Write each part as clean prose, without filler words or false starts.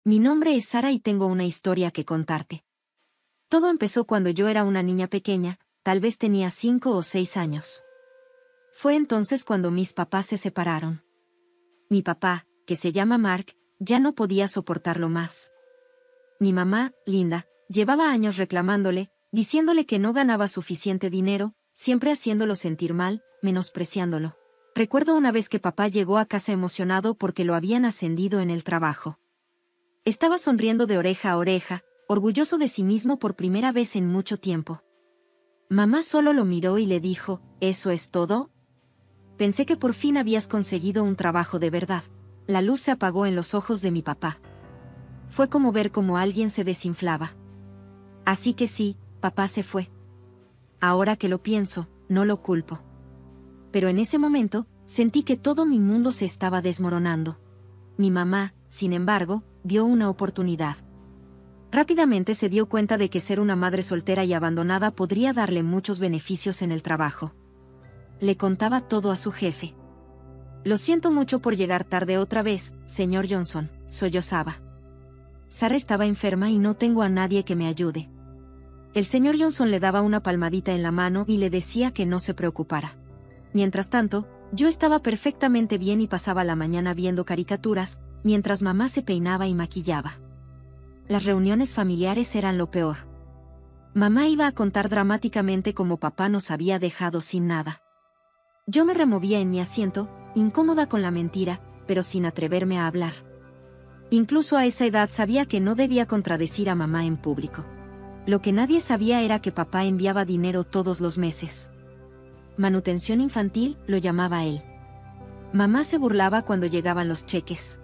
Mi nombre es Sara y tengo una historia que contarte. Todo empezó cuando yo era una niña pequeña, tal vez tenía 5 o 6 años. Fue entonces cuando mis papás se separaron. Mi papá, que se llama Mark, ya no podía soportarlo más. Mi mamá, Linda, llevaba años reclamándole, diciéndole que no ganaba suficiente dinero, siempre haciéndolo sentir mal, menospreciándolo. Recuerdo una vez que papá llegó a casa emocionado porque lo habían ascendido en el trabajo. Estaba sonriendo de oreja a oreja, orgulloso de sí mismo por primera vez en mucho tiempo. Mamá solo lo miró y le dijo, ¿eso es todo? Pensé que por fin habías conseguido un trabajo de verdad. La luz se apagó en los ojos de mi papá. Fue como ver cómo alguien se desinflaba. Así que sí, papá se fue. Ahora que lo pienso, no lo culpo. Pero en ese momento, sentí que todo mi mundo se estaba desmoronando. Mi mamá, sin embargo, vio una oportunidad. Rápidamente se dio cuenta de que ser una madre soltera y abandonada podría darle muchos beneficios en el trabajo. Le contaba todo a su jefe. Lo siento mucho por llegar tarde otra vez, señor Johnson, sollozaba. Sara estaba enferma y no tengo a nadie que me ayude. El señor Johnson le daba una palmadita en la mano y le decía que no se preocupara. Mientras tanto, yo estaba perfectamente bien y pasaba la mañana viendo caricaturas, mientras mamá se peinaba y maquillaba. Las reuniones familiares eran lo peor. Mamá iba a contar dramáticamente cómo papá nos había dejado sin nada. Yo me removía en mi asiento, incómoda con la mentira, pero sin atreverme a hablar. Incluso a esa edad sabía que no debía contradecir a mamá en público. Lo que nadie sabía era que papá enviaba dinero todos los meses. Manutención infantil, lo llamaba él. Mamá se burlaba cuando llegaban los cheques.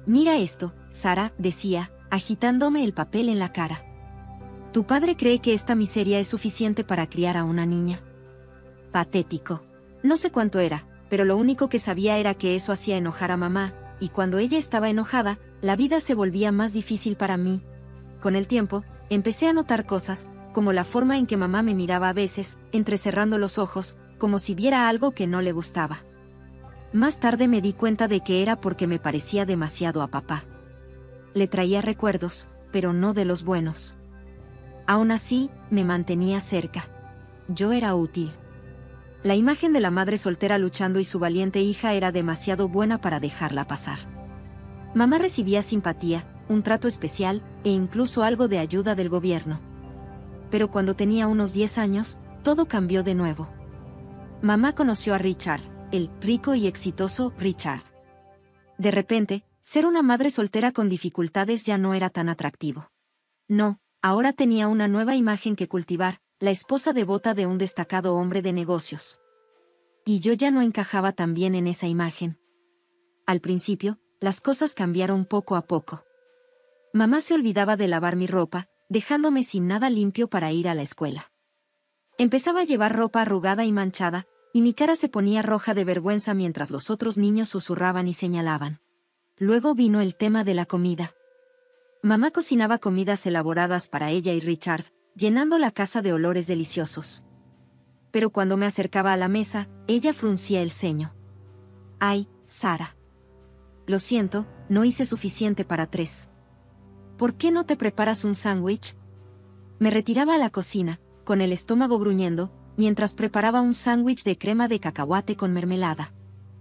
Mira esto, Sara, decía, agitándome el papel en la cara. Tu padre cree que esta miseria es suficiente para criar a una niña. Patético. No sé cuánto era, pero lo único que sabía era que eso hacía enojar a mamá, y cuando ella estaba enojada, la vida se volvía más difícil para mí. Con el tiempo, empecé a notar cosas, como la forma en que mamá me miraba a veces, entrecerrando los ojos, como si viera algo que no le gustaba. Más tarde me di cuenta de que era porque me parecía demasiado a papá. Le traía recuerdos, pero no de los buenos. Aún así, me mantenía cerca. Yo era útil. La imagen de la madre soltera luchando y su valiente hija era demasiado buena para dejarla pasar. Mamá recibía simpatía, un trato especial, e incluso algo de ayuda del gobierno. Pero cuando tenía unos 10 años, todo cambió de nuevo. Mamá conoció a Richard, el rico y exitoso Richard. De repente, ser una madre soltera con dificultades ya no era tan atractivo. No, ahora tenía una nueva imagen que cultivar, la esposa devota de un destacado hombre de negocios. Y yo ya no encajaba tan bien en esa imagen. Al principio, las cosas cambiaron poco a poco. Mamá se olvidaba de lavar mi ropa, dejándome sin nada limpio para ir a la escuela. Empezaba a llevar ropa arrugada y manchada, y mi cara se ponía roja de vergüenza mientras los otros niños susurraban y señalaban. Luego vino el tema de la comida. Mamá cocinaba comidas elaboradas para ella y Richard, llenando la casa de olores deliciosos. Pero cuando me acercaba a la mesa, ella fruncía el ceño. Ay, Sara. Lo siento, no hice suficiente para 3. ¿Por qué no te preparas un sándwich? Me retiraba a la cocina, con el estómago gruñendo, mientras preparaba un sándwich de crema de cacahuate con mermelada.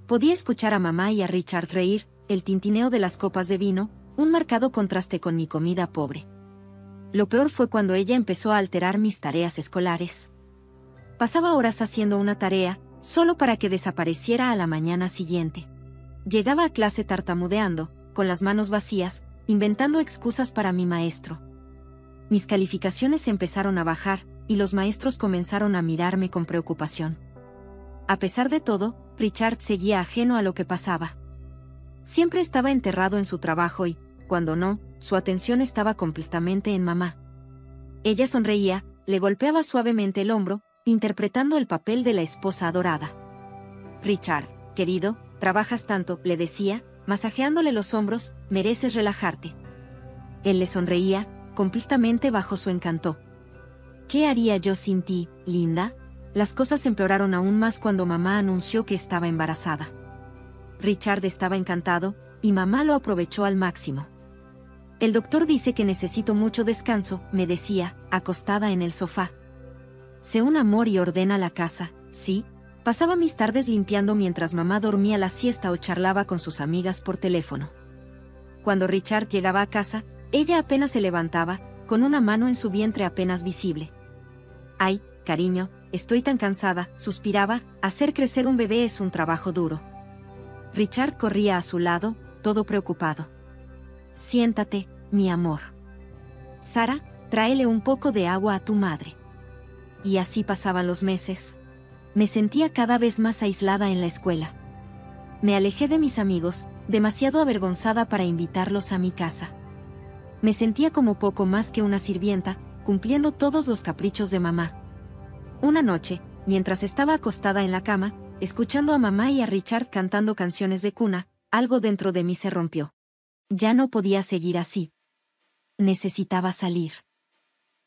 Podía escuchar a mamá y a Richard reír, el tintineo de las copas de vino, un marcado contraste con mi comida pobre. Lo peor fue cuando ella empezó a alterar mis tareas escolares. Pasaba horas haciendo una tarea, solo para que desapareciera a la mañana siguiente. Llegaba a clase tartamudeando, con las manos vacías, inventando excusas para mi maestro. Mis calificaciones empezaron a bajar, y los maestros comenzaron a mirarme con preocupación. A pesar de todo, Richard seguía ajeno a lo que pasaba. Siempre estaba enterrado en su trabajo y, cuando no, su atención estaba completamente en mamá. Ella sonreía, le golpeaba suavemente el hombro, interpretando el papel de la esposa adorada. Richard, querido, trabajas tanto, le decía, masajeándole los hombros, mereces relajarte. Él le sonreía, completamente bajo su encanto. ¿Qué haría yo sin ti, Linda? Las cosas empeoraron aún más cuando mamá anunció que estaba embarazada. Richard estaba encantado, y mamá lo aprovechó al máximo. El doctor dice que necesito mucho descanso, me decía, acostada en el sofá. Sé un amor y ordena la casa, ¿sí? Pasaba mis tardes limpiando mientras mamá dormía la siesta o charlaba con sus amigas por teléfono. Cuando Richard llegaba a casa, ella apenas se levantaba, con una mano en su vientre apenas visible. Ay, cariño, estoy tan cansada, suspiraba, hacer crecer un bebé es un trabajo duro. Richard corría a su lado, todo preocupado. Siéntate, mi amor. Sara, tráele un poco de agua a tu madre. Y así pasaban los meses. Me sentía cada vez más aislada en la escuela. Me alejé de mis amigos, demasiado avergonzada para invitarlos a mi casa. Me sentía como poco más que una sirvienta, cumpliendo todos los caprichos de mamá. Una noche, mientras estaba acostada en la cama, escuchando a mamá y a Richard cantando canciones de cuna, algo dentro de mí se rompió. Ya no podía seguir así. Necesitaba salir.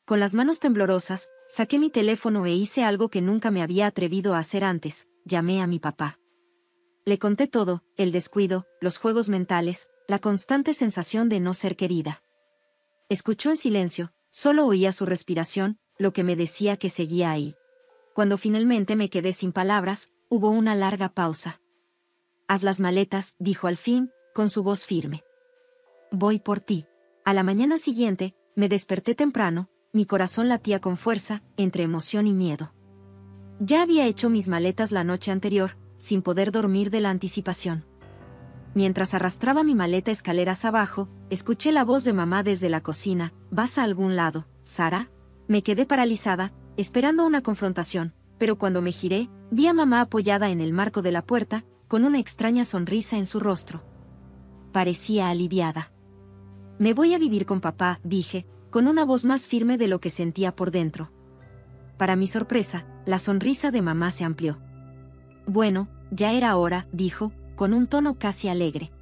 Con las manos temblorosas, saqué mi teléfono e hice algo que nunca me había atrevido a hacer antes, llamé a mi papá. Le conté todo, el descuido, los juegos mentales, la constante sensación de no ser querida. Escuchó en silencio, solo oía su respiración, lo que me decía que seguía ahí. Cuando finalmente me quedé sin palabras, hubo una larga pausa. Haz las maletas, dijo al fin, con su voz firme. Voy por ti. A la mañana siguiente, me desperté temprano, mi corazón latía con fuerza, entre emoción y miedo. Ya había hecho mis maletas la noche anterior, sin poder dormir de la anticipación. Mientras arrastraba mi maleta escaleras abajo, escuché la voz de mamá desde la cocina. ¿Vas a algún lado, Sara? Me quedé paralizada, esperando una confrontación, pero cuando me giré, vi a mamá apoyada en el marco de la puerta, con una extraña sonrisa en su rostro. Parecía aliviada. Me voy a vivir con papá, dije, con una voz más firme de lo que sentía por dentro. Para mi sorpresa, la sonrisa de mamá se amplió. Bueno, ya era hora, dijo, con un tono casi alegre.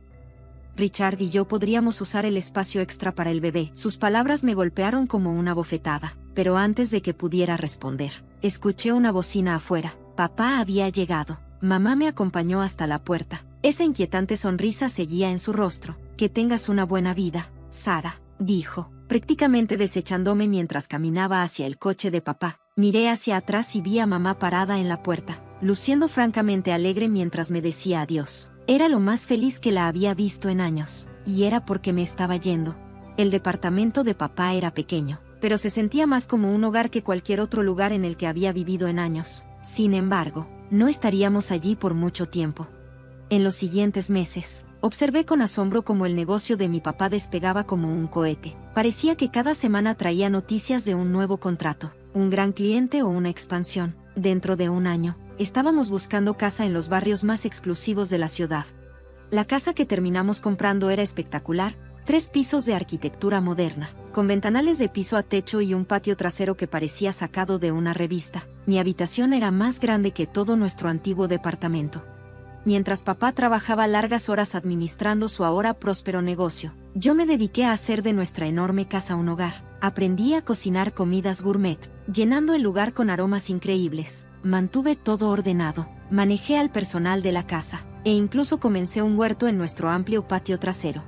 Richard y yo podríamos usar el espacio extra para el bebé. Sus palabras me golpearon como una bofetada, pero antes de que pudiera responder, escuché una bocina afuera. Papá había llegado. Mamá me acompañó hasta la puerta. Esa inquietante sonrisa seguía en su rostro. Que tengas una buena vida, Sara, dijo, prácticamente desechándome mientras caminaba hacia el coche de papá. Miré hacia atrás y vi a mamá parada en la puerta, luciendo francamente alegre mientras me decía adiós. Era lo más feliz que la había visto en años, y era porque me estaba yendo. El departamento de papá era pequeño, pero se sentía más como un hogar que cualquier otro lugar en el que había vivido en años. Sin embargo, no estaríamos allí por mucho tiempo. En los siguientes meses, observé con asombro cómo el negocio de mi papá despegaba como un cohete. Parecía que cada semana traía noticias de un nuevo contrato, un gran cliente o una expansión. Dentro de un año, estábamos buscando casa en los barrios más exclusivos de la ciudad. La casa que terminamos comprando era espectacular, 3 pisos de arquitectura moderna, con ventanales de piso a techo y un patio trasero que parecía sacado de una revista. Mi habitación era más grande que todo nuestro antiguo departamento. Mientras papá trabajaba largas horas administrando su ahora próspero negocio, yo me dediqué a hacer de nuestra enorme casa un hogar. Aprendí a cocinar comidas gourmet, llenando el lugar con aromas increíbles. Mantuve todo ordenado, manejé al personal de la casa, e incluso comencé un huerto en nuestro amplio patio trasero.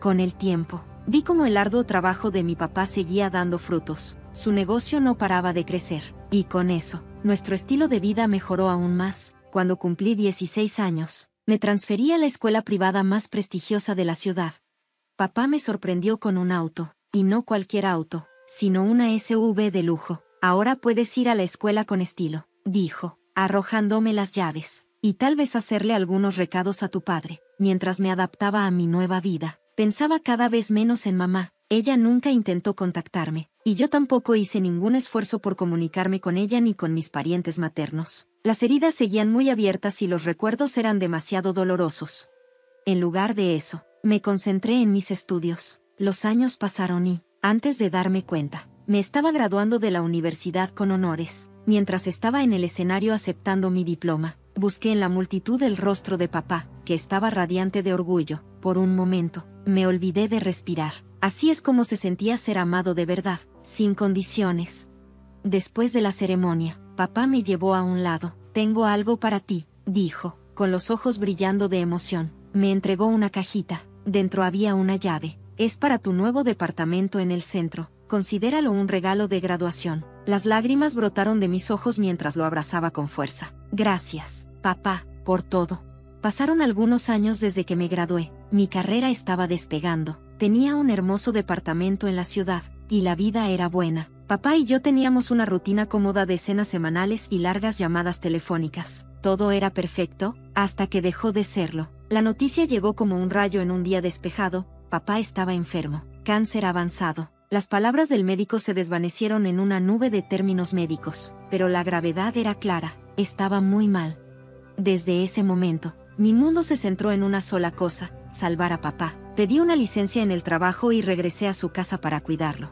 Con el tiempo, vi cómo el arduo trabajo de mi papá seguía dando frutos. Su negocio no paraba de crecer, y con eso, nuestro estilo de vida mejoró aún más. Cuando cumplí 16 años, me transferí a la escuela privada más prestigiosa de la ciudad. Papá me sorprendió con un auto, y no cualquier auto, sino una SUV de lujo. Ahora puedes ir a la escuela con estilo, dijo, arrojándome las llaves, y tal vez hacerle algunos recados a tu padre. Mientras me adaptaba a mi nueva vida, pensaba cada vez menos en mamá. Ella nunca intentó contactarme, y yo tampoco hice ningún esfuerzo por comunicarme con ella ni con mis parientes maternos. Las heridas seguían muy abiertas y los recuerdos eran demasiado dolorosos. En lugar de eso, me concentré en mis estudios. Los años pasaron y, antes de darme cuenta, me estaba graduando de la universidad con honores. Mientras estaba en el escenario aceptando mi diploma, busqué en la multitud el rostro de papá, que estaba radiante de orgullo. Por un momento, me olvidé de respirar. Así es como se sentía ser amado de verdad, sin condiciones. Después de la ceremonia, papá me llevó a un lado. Tengo algo para ti, dijo, con los ojos brillando de emoción. Me entregó una cajita. Dentro había una llave, Es para tu nuevo departamento en el centro. Considéralo un regalo de graduación. Las lágrimas brotaron de mis ojos mientras lo abrazaba con fuerza. Gracias, papá, por todo. Pasaron algunos años desde que me gradué. Mi carrera estaba despegando. Tenía un hermoso departamento en la ciudad, y la vida era buena. Papá y yo teníamos una rutina cómoda de cenas semanales y largas llamadas telefónicas. Todo era perfecto, hasta que dejó de serlo. La noticia llegó como un rayo en un día despejado. Papá estaba enfermo. Cáncer avanzado. Las palabras del médico se desvanecieron en una nube de términos médicos, pero la gravedad era clara. Estaba muy mal. Desde ese momento, mi mundo se centró en una sola cosa: salvar a papá. Pedí una licencia en el trabajo y regresé a su casa para cuidarlo.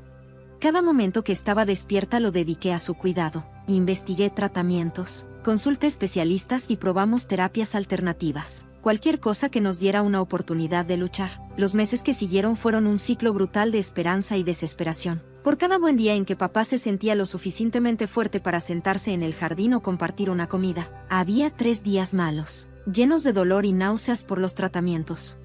Cada momento que estaba despierta lo dediqué a su cuidado. Investigué tratamientos, consulté especialistas y probamos terapias alternativas. Cualquier cosa que nos diera una oportunidad de luchar. Los meses que siguieron fueron un ciclo brutal de esperanza y desesperación. Por cada buen día en que papá se sentía lo suficientemente fuerte para sentarse en el jardín o compartir una comida, había 3 días malos, llenos de dolor y náuseas por los tratamientos.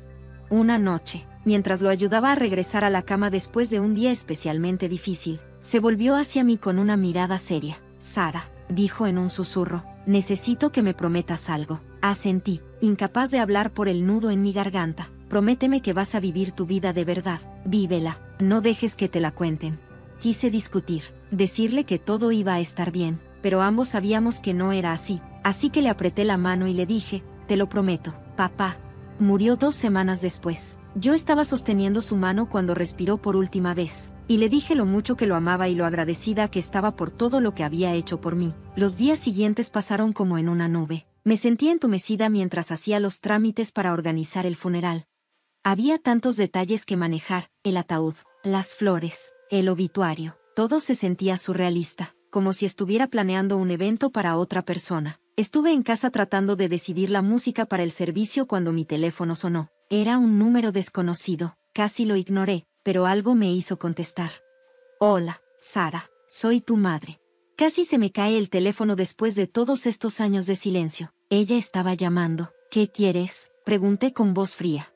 Una noche, mientras lo ayudaba a regresar a la cama después de un día especialmente difícil, se volvió hacia mí con una mirada seria. Sara, dijo en un susurro, necesito que me prometas algo. Asentí, incapaz de hablar por el nudo en mi garganta. Prométeme que vas a vivir tu vida de verdad. Vívela, no dejes que te la cuenten. Quise discutir, decirle que todo iba a estar bien, pero ambos sabíamos que no era así que le apreté la mano y le dije, te lo prometo. Papá murió 2 semanas después. Yo estaba sosteniendo su mano cuando respiró por última vez, y le dije lo mucho que lo amaba y lo agradecida que estaba por todo lo que había hecho por mí. Los días siguientes pasaron como en una nube. Me sentía entumecida mientras hacía los trámites para organizar el funeral. Había tantos detalles que manejar: el ataúd, las flores, el obituario. Todo se sentía surrealista, como si estuviera planeando un evento para otra persona. Estuve en casa tratando de decidir la música para el servicio cuando mi teléfono sonó. Era un número desconocido. Casi lo ignoré, pero algo me hizo contestar. Hola, Sara, soy tu madre. Casi se me cae el teléfono después de todos estos años de silencio. Ella estaba llamando. ¿Qué quieres?, pregunté con voz fría.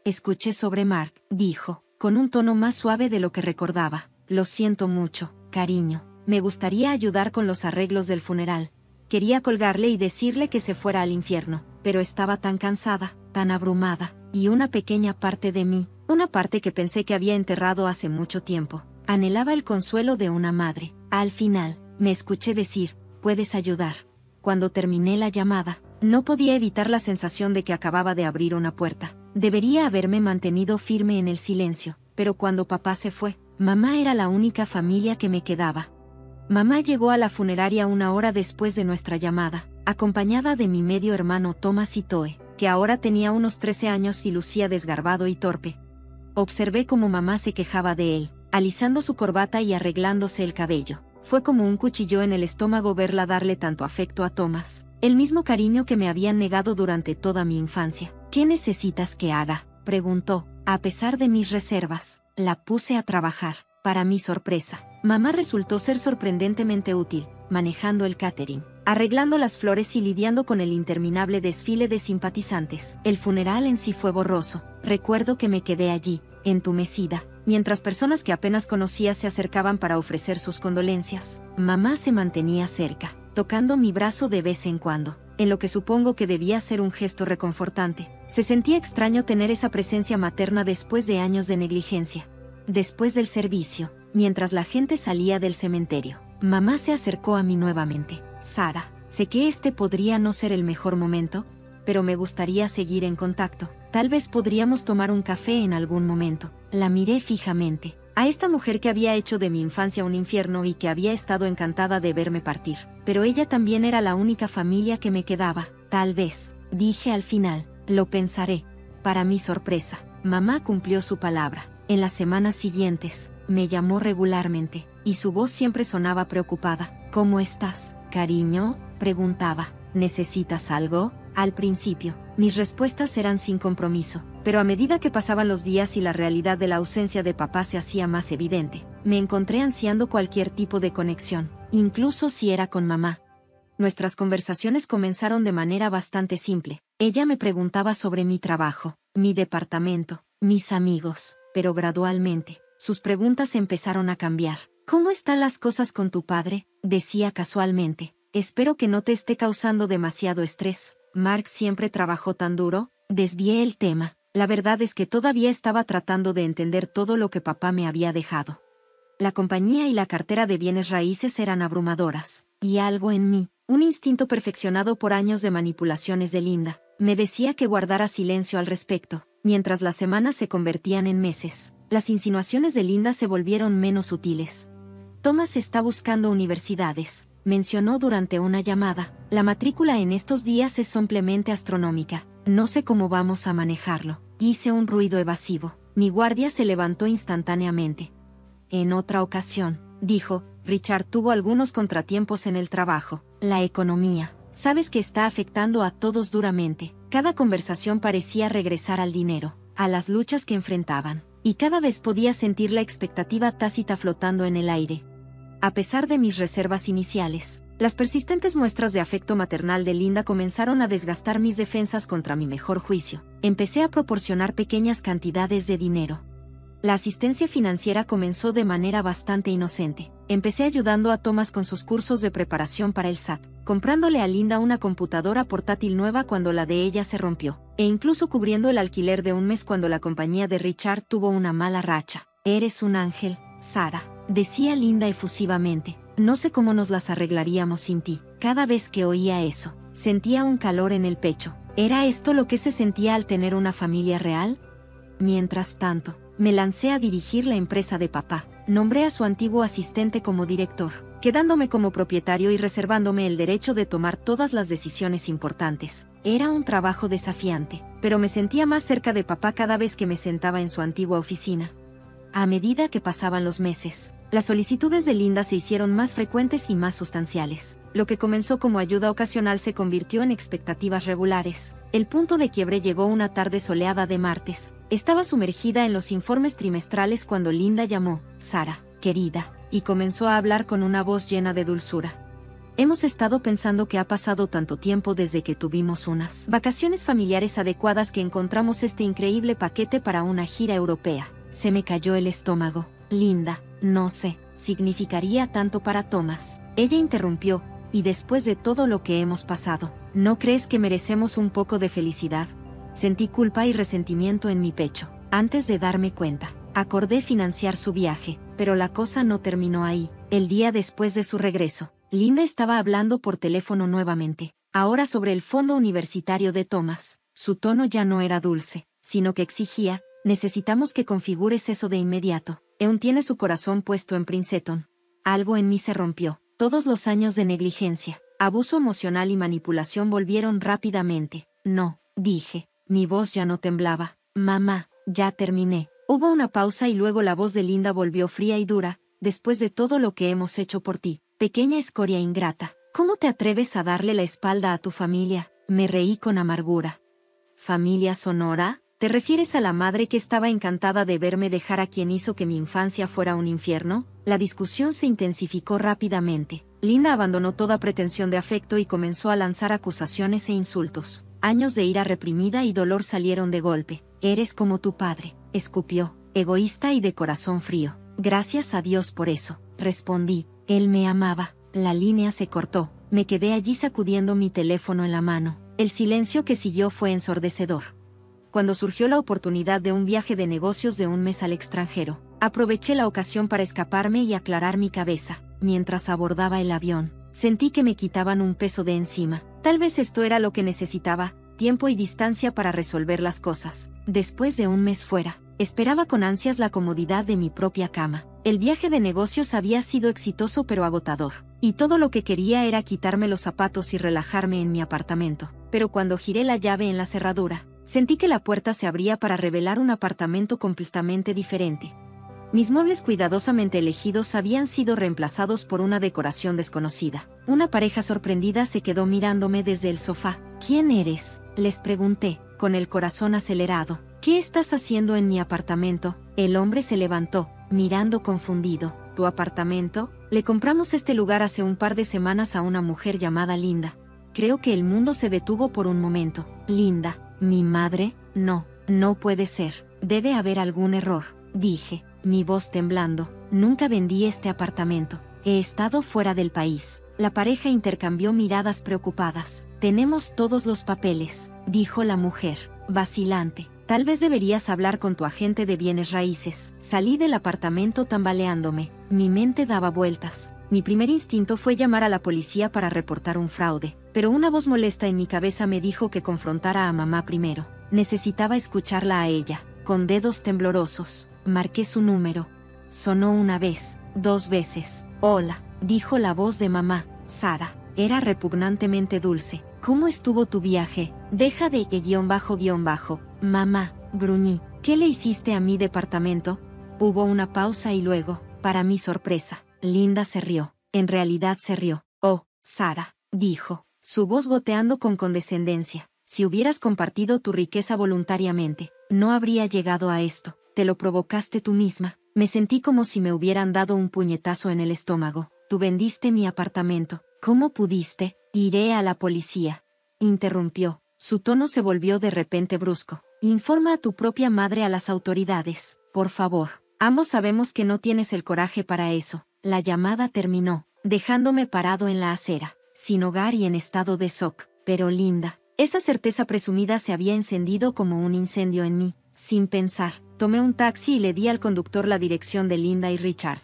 Escuché sobre Mark, dijo, con un tono más suave de lo que recordaba. Lo siento mucho, cariño. Me gustaría ayudar con los arreglos del funeral. Quería colgarle y decirle que se fuera al infierno, pero estaba tan cansada, tan abrumada, y una pequeña parte de mí, una parte que pensé que había enterrado hace mucho tiempo, anhelaba el consuelo de una madre. Al final, me escuché decir, puedes ayudar. Cuando terminé la llamada, no podía evitar la sensación de que acababa de abrir una puerta. Debería haberme mantenido firme en el silencio, pero cuando papá se fue, mamá era la única familia que me quedaba. Mamá llegó a la funeraria 1 hora después de nuestra llamada, acompañada de mi medio hermano Thomas y Toe, que ahora tenía unos 13 años y lucía desgarbado y torpe. Observé cómo mamá se quejaba de él, alisando su corbata y arreglándose el cabello. Fue como un cuchillo en el estómago verla darle tanto afecto a Thomas, el mismo cariño que me habían negado durante toda mi infancia. ¿Qué necesitas que haga?, preguntó. A pesar de mis reservas, la puse a trabajar. Para mi sorpresa, mamá resultó ser sorprendentemente útil, manejando el catering, arreglando las flores y lidiando con el interminable desfile de simpatizantes. El funeral en sí fue borroso. Recuerdo que me quedé allí, entumecida, mientras personas que apenas conocía se acercaban para ofrecer sus condolencias. Mamá se mantenía cerca, tocando mi brazo de vez en cuando, en lo que supongo que debía ser un gesto reconfortante. Se sentía extraño tener esa presencia materna después de años de negligencia. Después del servicio, mientras la gente salía del cementerio, mamá se acercó a mí nuevamente. Sara, sé que este podría no ser el mejor momento, pero me gustaría seguir en contacto. Tal vez podríamos tomar un café en algún momento. La miré fijamente. A esta mujer que había hecho de mi infancia un infierno y que había estado encantada de verme partir. Pero ella también era la única familia que me quedaba. Tal vez, dije al final, lo pensaré. Para mi sorpresa, mamá cumplió su palabra. En las semanas siguientes, me llamó regularmente, y su voz siempre sonaba preocupada. ¿Cómo estás, cariño?, preguntaba. ¿Necesitas algo? Al principio, mis respuestas eran sin compromiso, pero a medida que pasaban los días y la realidad de la ausencia de papá se hacía más evidente, me encontré ansiando cualquier tipo de conexión, incluso si era con mamá. Nuestras conversaciones comenzaron de manera bastante simple. Ella me preguntaba sobre mi trabajo, mi departamento, mis amigos, pero gradualmente, sus preguntas empezaron a cambiar. ¿Cómo están las cosas con tu padre?, decía casualmente. Espero que no te esté causando demasiado estrés. Mark siempre trabajó tan duro. Desvié el tema. La verdad es que todavía estaba tratando de entender todo lo que papá me había dejado. La compañía y la cartera de bienes raíces eran abrumadoras. Y algo en mí, un instinto perfeccionado por años de manipulaciones de Linda, me decía que guardara silencio al respecto. Mientras las semanas se convertían en meses, las insinuaciones de Linda se volvieron menos sutiles. Thomas está buscando universidades, mencionó durante una llamada. La matrícula en estos días es simplemente astronómica. No sé cómo vamos a manejarlo. Hice un ruido evasivo. Mi guardia se levantó instantáneamente. En otra ocasión, dijo, Richard tuvo algunos contratiempos en el trabajo. La economía, sabes que está afectando a todos duramente. Cada conversación parecía regresar al dinero, a las luchas que enfrentaban, y cada vez podía sentir la expectativa tácita flotando en el aire. A pesar de mis reservas iniciales, las persistentes muestras de afecto maternal de Linda comenzaron a desgastar mis defensas contra mi mejor juicio. Empecé a proporcionar pequeñas cantidades de dinero. La asistencia financiera comenzó de manera bastante inocente. Empecé ayudando a Thomas con sus cursos de preparación para el SAT, comprándole a Linda una computadora portátil nueva cuando la de ella se rompió, e incluso cubriendo el alquiler de un mes cuando la compañía de Richard tuvo una mala racha. Eres un ángel, Sarah, decía Linda efusivamente. No sé cómo nos las arreglaríamos sin ti. Cada vez que oía eso, sentía un calor en el pecho. ¿Era esto lo que se sentía al tener una familia real? Mientras tanto, me lancé a dirigir la empresa de papá. Nombré a su antiguo asistente como director, quedándome como propietario y reservándome el derecho de tomar todas las decisiones importantes. Era un trabajo desafiante, pero me sentía más cerca de papá cada vez que me sentaba en su antigua oficina. A medida que pasaban los meses, las solicitudes de Linda se hicieron más frecuentes y más sustanciales. Lo que comenzó como ayuda ocasional se convirtió en expectativas regulares. El punto de quiebre llegó una tarde soleada de martes. Estaba sumergida en los informes trimestrales cuando Linda llamó, Sarah, querida, y comenzó a hablar con una voz llena de dulzura. Hemos estado pensando que ha pasado tanto tiempo desde que tuvimos unas vacaciones familiares adecuadas que encontramos este increíble paquete para una gira europea. Se me cayó el estómago. Linda, no sé, significaría tanto para Thomas. Ella interrumpió, y después de todo lo que hemos pasado, ¿no crees que merecemos un poco de felicidad? Sentí culpa y resentimiento en mi pecho. Antes de darme cuenta, acordé financiar su viaje, pero la cosa no terminó ahí. El día después de su regreso, Linda estaba hablando por teléfono nuevamente, ahora sobre el fondo universitario de Thomas. Su tono ya no era dulce, sino que exigía, necesitamos que configures eso de inmediato. Eun tiene su corazón puesto en Princeton. Algo en mí se rompió. Todos los años de negligencia, abuso emocional y manipulación volvieron rápidamente. No, dije. Mi voz ya no temblaba. Mamá, ya terminé. Hubo una pausa y luego la voz de Linda volvió fría y dura. Después de todo lo que hemos hecho por ti, pequeña escoria ingrata, ¿cómo te atreves a darle la espalda a tu familia? Me reí con amargura. ¿Familia Sonora? ¿Te refieres a la madre que estaba encantada de verme dejar a quien hizo que mi infancia fuera un infierno? La discusión se intensificó rápidamente. Linda abandonó toda pretensión de afecto y comenzó a lanzar acusaciones e insultos. Años de ira reprimida y dolor salieron de golpe. Eres como tu padre, escupió, egoísta y de corazón frío. Gracias a Dios por eso, respondí. Él me amaba. La línea se cortó. Me quedé allí sacudiendo mi teléfono en la mano. El silencio que siguió fue ensordecedor. Cuando surgió la oportunidad de un viaje de negocios de un mes al extranjero, aproveché la ocasión para escaparme y aclarar mi cabeza. Mientras abordaba el avión, sentí que me quitaban un peso de encima. Tal vez esto era lo que necesitaba, tiempo y distancia para resolver las cosas. Después de un mes fuera, esperaba con ansias la comodidad de mi propia cama. El viaje de negocios había sido exitoso pero agotador, y todo lo que quería era quitarme los zapatos y relajarme en mi apartamento. Pero cuando giré la llave en la cerradura, sentí que la puerta se abría para revelar un apartamento completamente diferente. Mis muebles cuidadosamente elegidos habían sido reemplazados por una decoración desconocida. Una pareja sorprendida se quedó mirándome desde el sofá. ¿Quién eres?, les pregunté, con el corazón acelerado. ¿Qué estás haciendo en mi apartamento? El hombre se levantó, mirando confundido. ¿Tu apartamento? Le compramos este lugar hace un par de semanas a una mujer llamada Linda. Creo que el mundo se detuvo por un momento. Linda, ¿mi madre? No, no puede ser. Debe haber algún error. dije, mi voz temblando. Nunca vendí este apartamento. He estado fuera del país. La pareja intercambió miradas preocupadas. Tenemos todos los papeles, dijo la mujer, vacilante. Tal vez deberías hablar con tu agente de bienes raíces. Salí del apartamento tambaleándome. Mi mente daba vueltas. Mi primer instinto fue llamar a la policía para reportar un fraude, pero una voz molesta en mi cabeza me dijo que confrontara a mamá primero. Necesitaba escucharla a ella. Con dedos temblorosos, marqué su número. Sonó una vez, 2 veces. Hola, dijo la voz de mamá, Sara. Era repugnantemente dulce. ¿Cómo estuvo tu viaje? Deja de __. Mamá, gruñí. ¿Qué le hiciste a mi departamento? Hubo una pausa y luego, para mi sorpresa, Linda se rió. En realidad se rió. Oh, Sara, dijo, su voz goteando con condescendencia. Si hubieras compartido tu riqueza voluntariamente, no habría llegado a esto. Te lo provocaste tú misma. Me sentí como si me hubieran dado un puñetazo en el estómago. Tú vendiste mi apartamento. ¿Cómo pudiste? Iré a la policía. Interrumpió. Su tono se volvió de repente brusco. Informa a tu propia madre a las autoridades, por favor. Ambos sabemos que no tienes el coraje para eso. La llamada terminó, dejándome parado en la acera, sin hogar y en estado de shock. Pero Linda, esa certeza presumida se había encendido como un incendio en mí. Sin pensar, tomé un taxi y le di al conductor la dirección de Linda y Richard.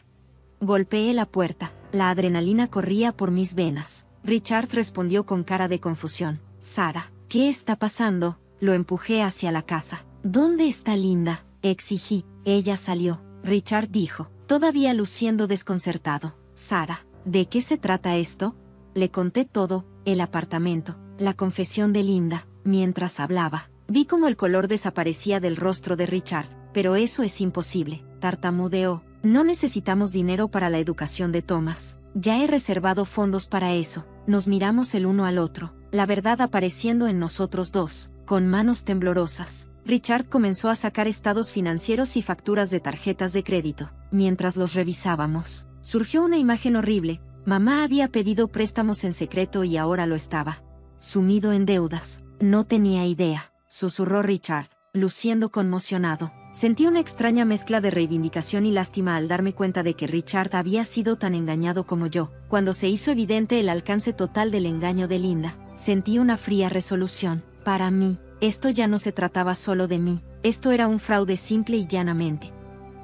Golpeé la puerta. La adrenalina corría por mis venas. Richard respondió con cara de confusión. Sara, ¿qué está pasando? Lo empujé hacia la casa. ¿Dónde está Linda? Exigí. Ella salió. Richard dijo, todavía luciendo desconcertado. Sara, ¿de qué se trata esto? Le conté todo, el apartamento, la confesión de Linda. Mientras hablaba, vi cómo el color desaparecía del rostro de Richard. Pero eso es imposible, tartamudeó. No necesitamos dinero para la educación de Thomas. Ya he reservado fondos para eso. Nos miramos el uno al otro, la verdad apareciendo en nosotros dos, con manos temblorosas. Richard comenzó a sacar estados financieros y facturas de tarjetas de crédito. Mientras los revisábamos, surgió una imagen horrible. Mamá había pedido préstamos en secreto y ahora lo estaba sumido en deudas. No tenía idea, susurró Richard, luciendo conmocionado. Sentí una extraña mezcla de reivindicación y lástima al darme cuenta de que Richard había sido tan engañado como yo. Cuando se hizo evidente el alcance total del engaño de Linda, sentí una fría resolución. Para mí, esto ya no se trataba solo de mí, esto era un fraude simple y llanamente.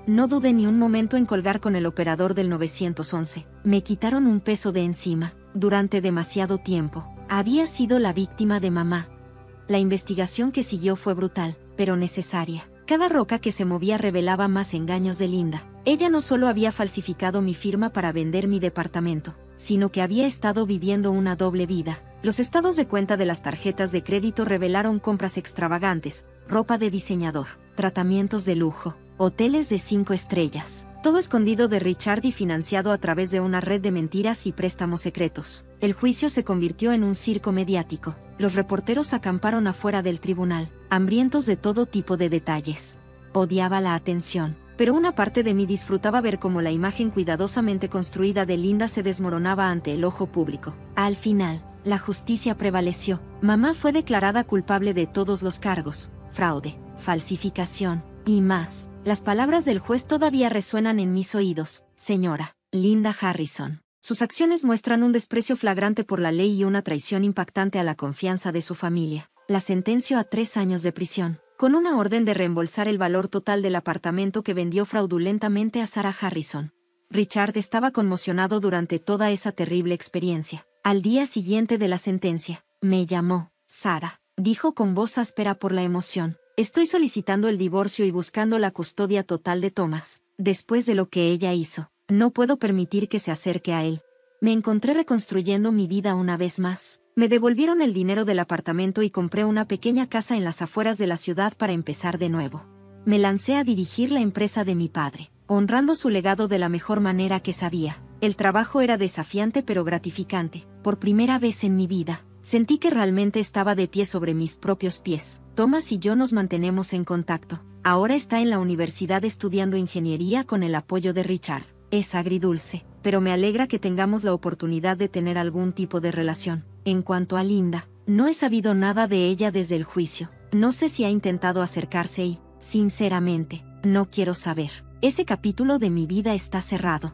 No dudé ni un momento en colgar con el operador del 911. Me quitaron un peso de encima. Durante demasiado tiempo, había sido la víctima de mamá. La investigación que siguió fue brutal, pero necesaria. Cada roca que se movía revelaba más engaños de Linda. Ella no solo había falsificado mi firma para vender mi departamento, sino que había estado viviendo una doble vida. Los estados de cuenta de las tarjetas de crédito revelaron compras extravagantes, ropa de diseñador, tratamientos de lujo, hoteles de 5 estrellas. Todo escondido de Richard y financiado a través de una red de mentiras y préstamos secretos. El juicio se convirtió en un circo mediático. Los reporteros acamparon afuera del tribunal, hambrientos de todo tipo de detalles. Odiaba la atención, pero una parte de mí disfrutaba ver cómo la imagen cuidadosamente construida de Linda se desmoronaba ante el ojo público. Al final, la justicia prevaleció. Mamá fue declarada culpable de todos los cargos: fraude, falsificación y más. Las palabras del juez todavía resuenan en mis oídos. Señora Linda Harrison. Sus acciones muestran un desprecio flagrante por la ley y una traición impactante a la confianza de su familia. La sentenció a 3 años de prisión, con una orden de reembolsar el valor total del apartamento que vendió fraudulentamente a Sarah Harrison. Richard estaba conmocionado durante toda esa terrible experiencia. Al día siguiente de la sentencia, me llamó. Sara, dijo con voz áspera por la emoción. Estoy solicitando el divorcio y buscando la custodia total de Thomas. Después de lo que ella hizo, no puedo permitir que se acerque a él. Me encontré reconstruyendo mi vida una vez más. Me devolvieron el dinero del apartamento y compré una pequeña casa en las afueras de la ciudad para empezar de nuevo. Me lancé a dirigir la empresa de mi padre, honrando su legado de la mejor manera que sabía. El trabajo era desafiante pero gratificante. Por primera vez en mi vida, sentí que realmente estaba de pie sobre mis propios pies. Thomas y yo nos mantenemos en contacto. Ahora está en la universidad estudiando ingeniería con el apoyo de Richard. Es agridulce, pero me alegra que tengamos la oportunidad de tener algún tipo de relación. En cuanto a Linda, no he sabido nada de ella desde el juicio. No sé si ha intentado acercarse y, sinceramente, No quiero saber. Ese capítulo de mi vida está cerrado.